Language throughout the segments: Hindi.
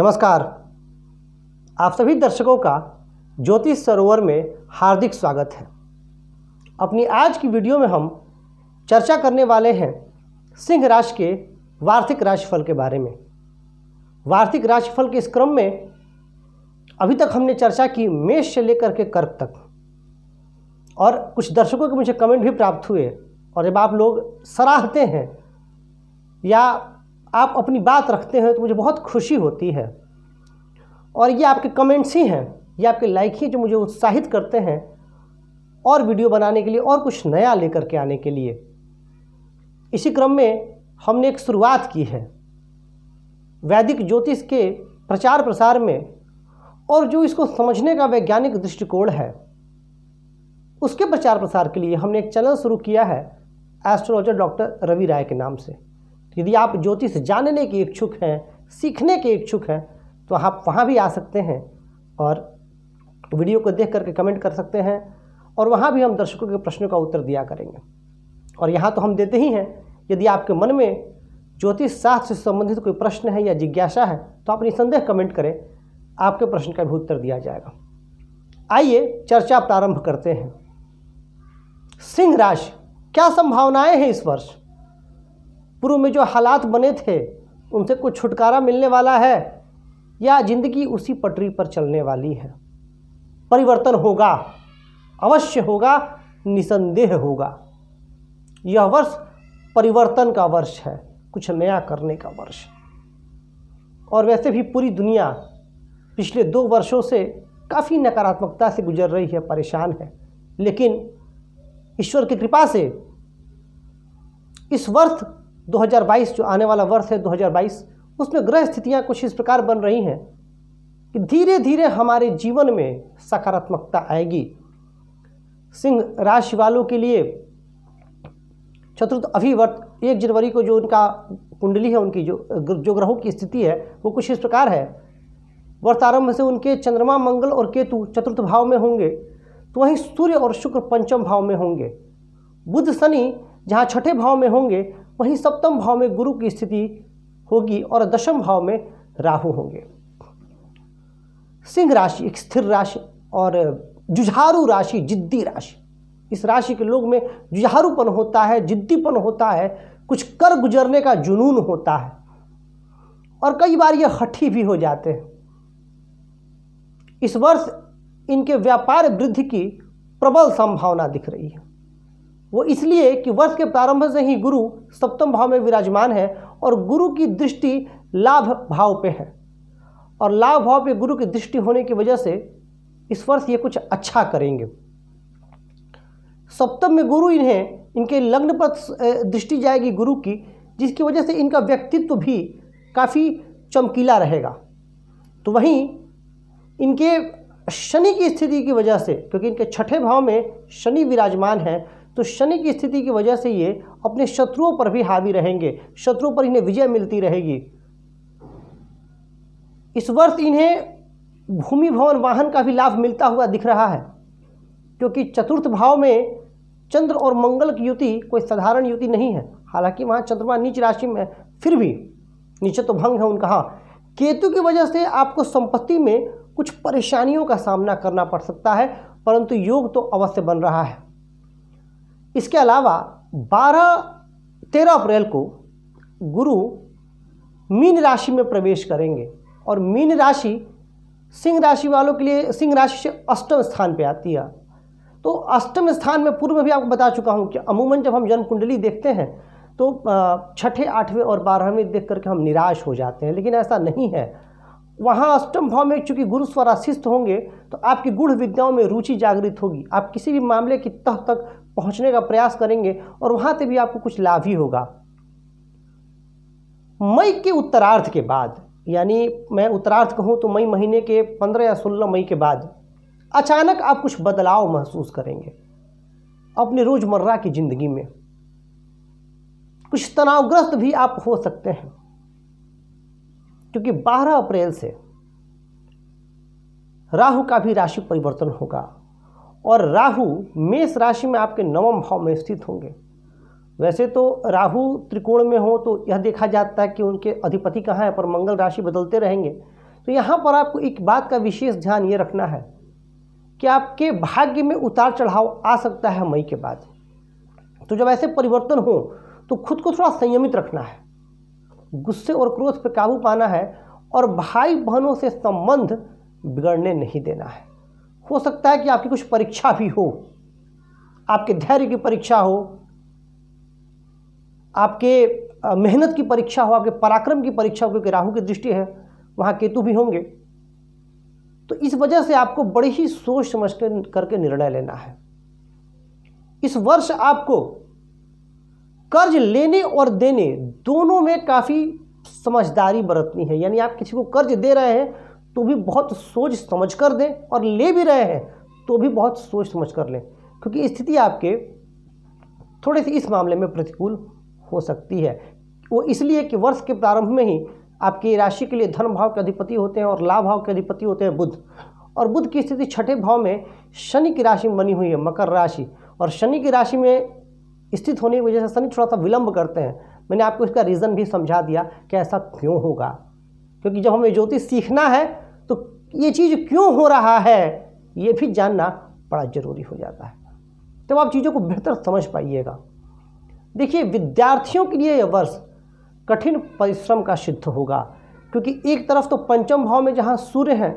नमस्कार। आप सभी दर्शकों का ज्योतिष सरोवर में हार्दिक स्वागत है। अपनी आज की वीडियो में हम चर्चा करने वाले हैं सिंह राशि के वार्षिक राशिफल के बारे में। वार्षिक राशिफल के इस क्रम में अभी तक हमने चर्चा की मेष से लेकर के कर्क तक, और कुछ दर्शकों के मुझे कमेंट भी प्राप्त हुए, और जब आप लोग सराहते हैं या आप अपनी बात रखते हैं तो मुझे बहुत खुशी होती है। और ये आपके कमेंट्स ही हैं, ये आपके लाइक ही जो मुझे उत्साहित करते हैं और वीडियो बनाने के लिए और कुछ नया लेकर के आने के लिए। इसी क्रम में हमने एक शुरुआत की है वैदिक ज्योतिष के प्रचार प्रसार में, और जो इसको समझने का वैज्ञानिक दृष्टिकोण है उसके प्रचार प्रसार के लिए हमने एक चैनल शुरू किया है एस्ट्रोलॉजर डॉक्टर रवि राय के नाम से। यदि आप ज्योतिष जानने के इच्छुक हैं, सीखने के इच्छुक हैं, तो आप वहाँ भी आ सकते हैं और वीडियो को देख करके कमेंट कर सकते हैं, और वहाँ भी हम दर्शकों के प्रश्नों का उत्तर दिया करेंगे। और यहाँ तो हम देते ही हैं, यदि आपके मन में ज्योतिष शास्त्र से संबंधित कोई प्रश्न है या जिज्ञासा है तो आप निसंदेह कमेंट करें, आपके प्रश्न का भी उत्तर दिया जाएगा। आइए चर्चा प्रारंभ करते हैं। सिंह राशि, क्या संभावनाएं हैं इस वर्ष? पूर्व में जो हालात बने थे उनसे कुछ छुटकारा मिलने वाला है या जिंदगी उसी पटरी पर चलने वाली है? परिवर्तन होगा, अवश्य होगा, निसंदेह होगा। यह वर्ष परिवर्तन का वर्ष है, कुछ नया करने का वर्ष। और वैसे भी पूरी दुनिया पिछले 2 वर्षों से काफ़ी नकारात्मकता से गुजर रही है, परेशान है, लेकिन ईश्वर की कृपा से इस वर्ष 2022 जो आने वाला वर्ष है 2022, उसमें ग्रह स्थितियां कुछ इस प्रकार बन रही हैं कि धीरे धीरे हमारे जीवन में सकारात्मकता आएगी। सिंह राशि वालों के लिए चतुर्थ अभिवर्त 1 जनवरी को जो उनका कुंडली है, उनकी जो ग्रहों की स्थिति है वो कुछ इस प्रकार है। वर्ष आरंभ से उनके चंद्रमा, मंगल और केतु चतुर्थ भाव में होंगे, तो वहीं सूर्य और शुक्र पंचम भाव में होंगे। बुध शनि जहाँ छठे भाव में होंगे, वहीं सप्तम भाव में गुरु की स्थिति होगी और दशम भाव में राहु होंगे। सिंह राशि एक स्थिर राशि और जुझारू राशि, जिद्दी राशि। इस राशि के लोग में जुझारूपन होता है, जिद्दीपन होता है, कुछ कर गुजरने का जुनून होता है, और कई बार ये हठी भी हो जाते हैं। इस वर्ष इनके व्यापार वृद्धि की प्रबल संभावना दिख रही है। वो इसलिए कि वर्ष के प्रारंभ से ही गुरु सप्तम भाव में विराजमान है और गुरु की दृष्टि लाभ भाव पे है, और लाभ भाव पे गुरु की दृष्टि होने की वजह से इस वर्ष ये कुछ अच्छा करेंगे। सप्तम में गुरु इनके लग्न पर दृष्टि जाएगी गुरु की, जिसकी वजह से इनका व्यक्तित्व भी काफ़ी चमकीला रहेगा। तो वहीं इनके शनि की स्थिति की वजह से, क्योंकि इनके छठे भाव में शनि विराजमान है, तो शनि की स्थिति की वजह से ये अपने शत्रुओं पर भी हावी रहेंगे, शत्रुओं पर इन्हें विजय मिलती रहेगी। इस वर्ष इन्हें भूमि भवन वाहन का भी लाभ मिलता हुआ दिख रहा है, क्योंकि चतुर्थ भाव में चंद्र और मंगल की युति कोई साधारण युति नहीं है। हालांकि वहाँ चंद्रमा नीच राशि में, फिर भी नीचे तो भंग है उनका। हाँ, केतु की वजह से आपको संपत्ति में कुछ परेशानियों का सामना करना पड़ सकता है, परंतु योग तो अवश्य बन रहा है। इसके अलावा 12-13 अप्रैल को गुरु मीन राशि में प्रवेश करेंगे, और मीन राशि सिंह राशि वालों के लिए सिंह राशि से अष्टम स्थान पे आती है। तो अष्टम स्थान में पूर्व में भी आपको बता चुका हूँ कि अमूमन जब हम जन्म कुंडली देखते हैं तो छठे, 8वें और 12वें देख करके हम निराश हो जाते हैं, लेकिन ऐसा नहीं है। वहाँ अष्टम भाव में चूँकि गुरु स्वराशिस्थ होंगे तो आपकी गूढ़ विद्याओं में रुचि जागृत होगी, आप किसी भी मामले की तह तक पहुँचने का प्रयास करेंगे, और वहाँ से भी आपको कुछ लाभ ही होगा। मई के उत्तरार्ध के बाद, यानी मैं उत्तरार्ध कहूँ तो मई महीने के 15 या 16 मई के बाद अचानक आप कुछ बदलाव महसूस करेंगे अपने रोजमर्रा की जिंदगी में। कुछ तनावग्रस्त भी आप हो सकते हैं, क्योंकि 12 अप्रैल से राहु का भी राशि परिवर्तन होगा, और राहु मेष राशि में आपके 9वें भाव में स्थित होंगे। वैसे तो राहु त्रिकोण में हो तो यह देखा जाता है कि उनके अधिपति कहाँ है, पर मंगल राशि बदलते रहेंगे, तो यहाँ पर आपको एक बात का विशेष ध्यान ये रखना है कि आपके भाग्य में उतार चढ़ाव आ सकता है मई के बाद। तो जब ऐसे परिवर्तन हो तो खुद को थोड़ा संयमित रखना है, गुस्से और क्रोध पर काबू पाना है और भाई बहनों से संबंध बिगड़ने नहीं देना है। हो सकता है कि आपकी कुछ परीक्षा भी हो, आपके धैर्य की परीक्षा हो, आपके मेहनत की परीक्षा हो, आपके पराक्रम की परीक्षा हो, क्योंकि राहु की दृष्टि है, वहाँ केतु भी होंगे। तो इस वजह से आपको बड़ी ही सोच समझ करके निर्णय लेना है। इस वर्ष आपको कर्ज लेने और देने दोनों में काफ़ी समझदारी बरतनी है। यानी आप किसी को कर्ज दे रहे हैं तो भी बहुत सोच समझ कर दें, और ले भी रहे हैं तो भी बहुत सोच समझ कर लें, क्योंकि स्थिति आपके थोड़ी सी इस मामले में प्रतिकूल हो सकती है। वो इसलिए कि वर्ष के प्रारंभ में ही आपकी राशि के लिए धन भाव के अधिपति होते हैं और लाभ भाव के अधिपति होते हैं बुध, और बुध की स्थिति छठे भाव में शनि की राशि में बनी हुई है, मकर राशि, और शनि की राशि में स्थित होने की वजह से शनि थोड़ा सा विलंब करते हैं। मैंने आपको इसका रीज़न भी समझा दिया कि ऐसा क्यों होगा, क्योंकि जब हमें ज्योतिष सीखना है तो ये चीज़ क्यों हो रहा है ये भी जानना बड़ा ज़रूरी हो जाता है, तब आप चीज़ों को बेहतर समझ पाइएगा। देखिए, विद्यार्थियों के लिए यह वर्ष कठिन परिश्रम का सिद्ध होगा, क्योंकि एक तरफ तो पंचम भाव में जहाँ सूर्य हैं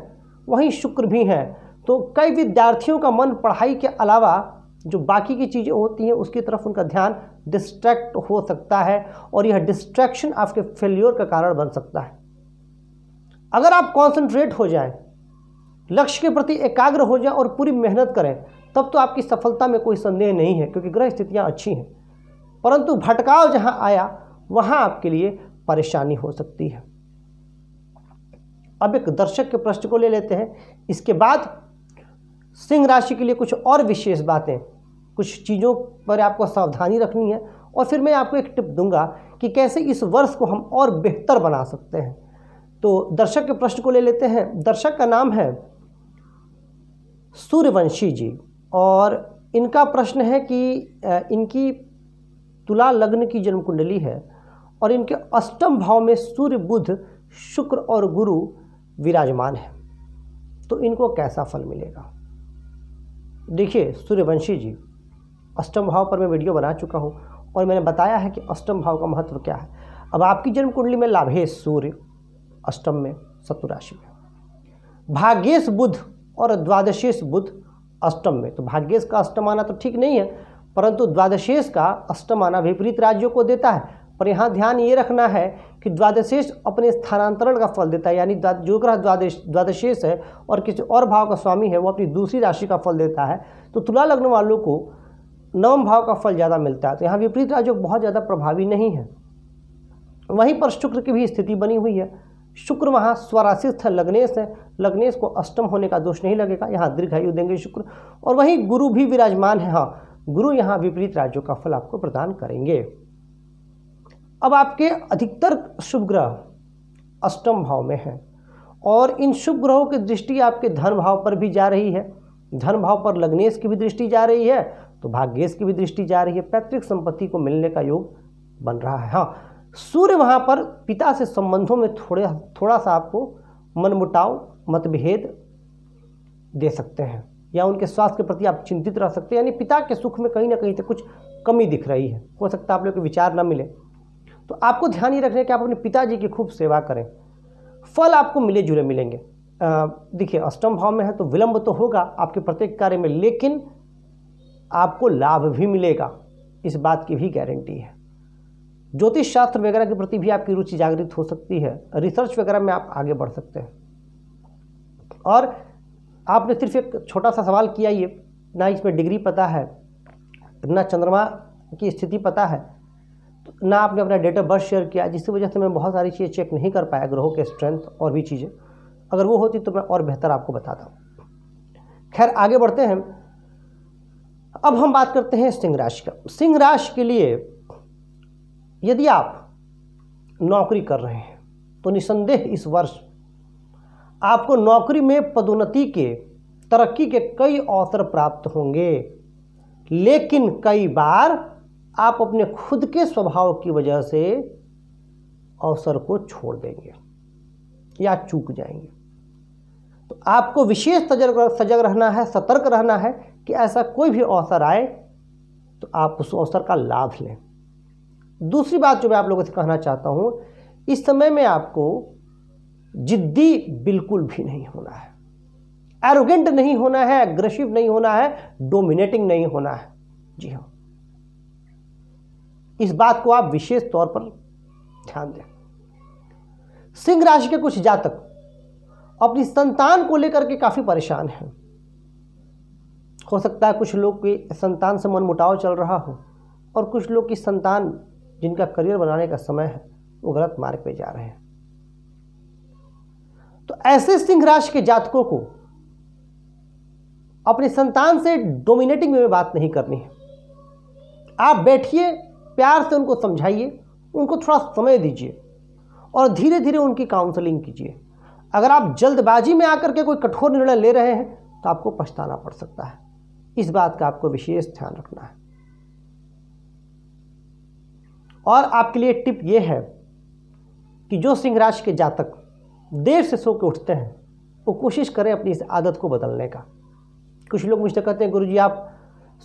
वहीं शुक्र भी हैं, तो कई विद्यार्थियों का मन पढ़ाई के अलावा जो बाकी की चीज़ें होती हैं उसकी तरफ उनका ध्यान डिस्ट्रैक्ट हो सकता है, और यह डिस्ट्रैक्शन आपके फेल्योर का कारण बन सकता है। अगर आप कॉन्सेंट्रेट हो जाएं, लक्ष्य के प्रति एकाग्र हो जाएं और पूरी मेहनत करें, तब तो आपकी सफलता में कोई संदेह नहीं है, क्योंकि ग्रह स्थितियां अच्छी हैं। परंतु भटकाव जहां आया वहां आपके लिए परेशानी हो सकती है। अब एक दर्शक के प्रश्न को ले लेते हैं, इसके बाद सिंह राशि के लिए कुछ और विशेष बातें, कुछ चीज़ों पर आपको सावधानी रखनी है, और फिर मैं आपको एक टिप दूंगा कि कैसे इस वर्ष को हम और बेहतर बना सकते हैं। तो दर्शक के प्रश्न को ले लेते हैं। दर्शक का नाम है सूर्यवंशी जी, और इनका प्रश्न है कि इनकी तुला लग्न की जन्म कुंडली है और इनके अष्टम भाव में सूर्य, बुध, शुक्र और गुरु विराजमान है, तो इनको कैसा फल मिलेगा। देखिए सूर्यवंशी जी, अष्टम भाव पर मैं वीडियो बना चुका हूँ और मैंने बताया है कि अष्टम भाव का महत्व क्या है। अब आपकी जन्म कुंडली में लाभेश सूर्य अष्टम में शत्रु राशि में, भाग्येश बुध और द्वादशेश बुध अष्टम में। तो भाग्येश का अष्टम आना तो ठीक नहीं है, परंतु द्वादशेश का अष्टम आना विपरीत राज्यों को देता है। पर यहाँ ध्यान ये रखना है कि द्वादशेश अपने स्थानांतरण का फल देता है, यानी जो ग्रह द्वादशेश है और किसी और भाव का स्वामी है वो अपनी दूसरी राशि का फल देता है। तो तुला लग्न वालों को नवम भाव का फल ज़्यादा मिलता है, तो यहाँ विपरीत राज्य बहुत ज़्यादा प्रभावी नहीं है। वहीं पर शुक्र की भी स्थिति बनी हुई है, शुक्र वहाँ स्वराशिस्थ है, लग्नेश है, लग्नेश को अष्टम होने का दोष नहीं लगेगा, यहाँ दीर्घायु देंगे शुक्र। और वहीं गुरु भी विराजमान है, हाँ गुरु यहाँ विपरीत राज्यों का फल आपको प्रदान करेंगे। अब आपके अधिकतर शुभ ग्रह अष्टम भाव में हैं और इन शुभ ग्रहों की दृष्टि आपके धन भाव पर भी जा रही है। धन भाव पर लग्नेश की भी दृष्टि जा रही है तो भाग्येश की भी दृष्टि जा रही है, पैतृक संपत्ति को मिलने का योग बन रहा है। हाँ, सूर्य वहाँ पर पिता से संबंधों में थोड़ा सा आपको मनमुटाव, मतभेद दे सकते हैं, या उनके स्वास्थ्य के प्रति आप चिंतित रह सकते हैं, यानी पिता के सुख में कहीं ना कहीं से कुछ कमी दिख रही है। हो सकता है आप लोग के विचार न मिले, तो आपको ध्यान ये रखना कि आप अपने पिताजी की खूब सेवा करें, फल आपको मिले जुले मिलेंगे। देखिए अष्टम भाव में है तो विलंब तो होगा आपके प्रत्येक कार्य में, लेकिन आपको लाभ भी मिलेगा, इस बात की भी गारंटी है। ज्योतिष शास्त्र वगैरह के प्रति भी आपकी रुचि जागृत हो सकती है, रिसर्च वगैरह में आप आगे बढ़ सकते हैं। और आपने सिर्फ एक छोटा सा सवाल किया, ये ना इसमें डिग्री पता है, ना चंद्रमा की स्थिति पता है, ना आपने अपना डेट ऑफ बर्थ शेयर किया, जिसकी वजह से मैं बहुत सारी चीज़ें चेक नहीं कर पाया, ग्रहों के स्ट्रेंथ और भी चीज़ें। अगर वो होती तो मैं और बेहतर आपको बताता हूँ। खैर आगे बढ़ते हैं। अब हम बात करते हैं सिंह राशि का। सिंह राशि के लिए यदि आप नौकरी कर रहे हैं तो निसंदेह इस वर्ष आपको नौकरी में पदोन्नति के, तरक्की के कई अवसर प्राप्त होंगे, लेकिन कई बार आप अपने खुद के स्वभाव की वजह से अवसर को छोड़ देंगे। या चूक जाएंगे। तो आपको विशेष सजग रहना है, सतर्क रहना है कि ऐसा कोई भी अवसर आए तो आप उस अवसर का लाभ लें। दूसरी बात जो मैं आप लोगों से कहना चाहता हूं, इस समय में आपको जिद्दी बिल्कुल भी नहीं होना है, एरोगेंट नहीं होना है, एग्रेसिव नहीं होना है, डोमिनेटिंग नहीं होना है। जी हाँ, इस बात को आप विशेष तौर पर ध्यान दें। सिंह राशि के कुछ जातक अपनी संतान को लेकर के काफी परेशान हैं। हो सकता है कुछ लोग की संतान से मनमुटाव चल रहा हो और कुछ लोग की संतान जिनका करियर बनाने का समय है वो गलत मार्ग पे जा रहे हैं। तो ऐसे सिंह राशि के जातकों को अपनी संतान से डोमिनेटिंग में बात नहीं करनी है। आप बैठिए, प्यार से उनको समझाइए, उनको थोड़ा समय दीजिए और धीरे धीरे उनकी काउंसलिंग कीजिए। अगर आप जल्दबाजी में आकर के कोई कठोर निर्णय ले रहे हैं तो आपको पछताना पड़ सकता है। इस बात का आपको विशेष ध्यान रखना है। और आपके लिए टिप यह है कि जो सिंह राशि के जातक देर से सो के उठते हैं वो कोशिश करें अपनी इस आदत को बदलने का। कुछ लोग मुझसे कहते हैं गुरुजी आप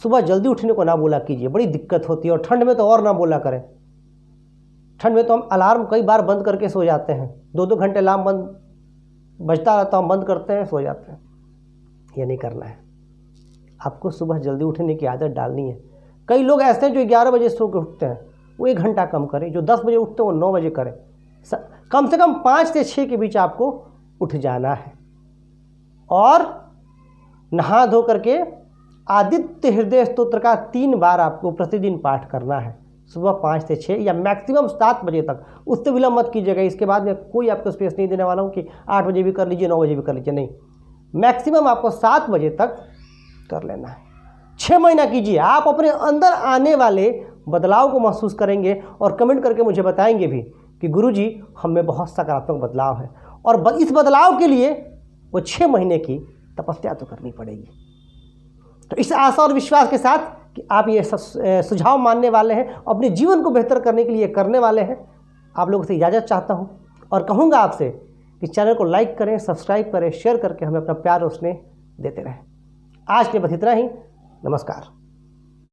सुबह जल्दी उठने को ना बोला कीजिए, बड़ी दिक्कत होती है, और ठंड में तो और ना बोला करें। ठंड में तो हम अलार्म कई बार बंद करके सो जाते हैं, 2-2 घंटे अलार्म बजता रहता, हम बंद करते हैं, सो जाते हैं। ये नहीं करना है। आपको सुबह जल्दी उठने की आदत डालनी है। कई लोग ऐसे हैं जो 11 बजे सो के उठते हैं, वो 1 घंटा कम करें। जो 10 बजे उठते हैं वो 9 बजे करें। कम से कम 5 से 6 के बीच आपको उठ जाना है और नहा धो करके आदित्य हृदय स्तोत्र का 3 बार आपको प्रतिदिन पाठ करना है, सुबह 5 से 6 या मैक्सिमम 7 बजे तक। उससे विलम्ब मत कीजिएगा। इसके बाद में कोई आपको स्पेस नहीं देने वाला हूँ कि 8 बजे भी कर लीजिए, 9 बजे भी कर लीजिए, नहीं। मैक्सिमम आपको 7 बजे तक कर लेना है। 6 महीना कीजिए, आप अपने अंदर आने वाले बदलाव को महसूस करेंगे और कमेंट करके मुझे बताएंगे भी कि गुरुजी हम में बहुत सकारात्मक बदलाव है। और इस बदलाव के लिए वो 6 महीने की तपस्या तो करनी पड़ेगी। तो इस आशा और विश्वास के साथ कि आप ये सुझाव मानने वाले हैं, अपने जीवन को बेहतर करने के लिए करने वाले हैं, आप लोगों से इजाज़त चाहता हूं और कहूंगा आपसे कि चैनल को लाइक करें, सब्सक्राइब करें, शेयर करके हमें अपना प्यार और स्नेह देते रहें। आज के बस इतना ही। नमस्कार।